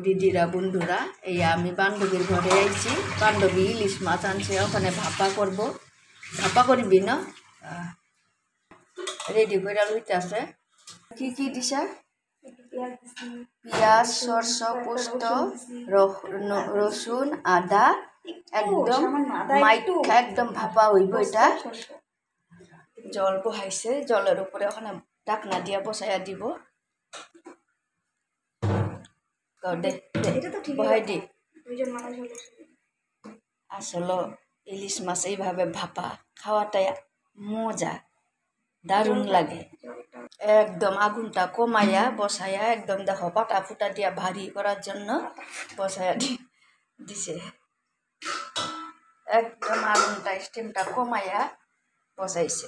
দিদিরা বন্ধুরা, এই আমি বান্ধবীর ঘরে আইছি। বান্ধবী ইলিশ মাছ আনছে, ওখানে ভাপা করব। ভাপা করবি না? রেডি করে লইতেছে। কি কি দিছে? পেঁয়াজ, সরষ, পোস্ত, রসুন, আদা, একদম মাইখা একদম ভাপা হইব। এটা জল বহাইছে, জলের উপরে ওখানে ঢাকনা দিয়া বসাইয়া দিব। বহাই দি। আসলে ইলিশ মাছ এইভাবে ভাপা খাওয়াটাই মজা, দারুণ লাগে। একদম আগুনটা কমাইয়া বসাইয়া একদম দেখো পাটা ফুটা দিয়া ভারী করার জন্য বসাইয়া দিছে। একদম আগুনটা স্টিমটা কমাইয়া বসাইছে।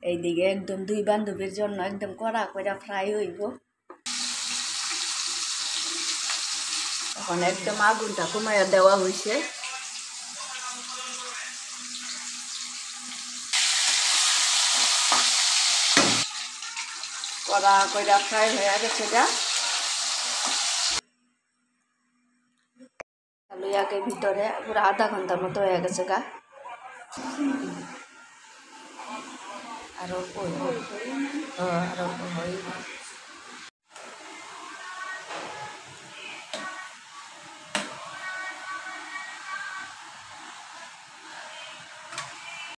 এইদিকে একদম দুই বান্ধবীর জন্য একদম কড়া কড়া ফ্রাই হইব। এখন একদম আগুনটা কমাইয়া দেওয়া হয়েছে। কড়া কড়া ফ্রাই হয়ে গেছে। গা লইয়াকে ভিতরে পুরো আধা ঘন্টার মতো হয়ে গেছে। গা আরো আরো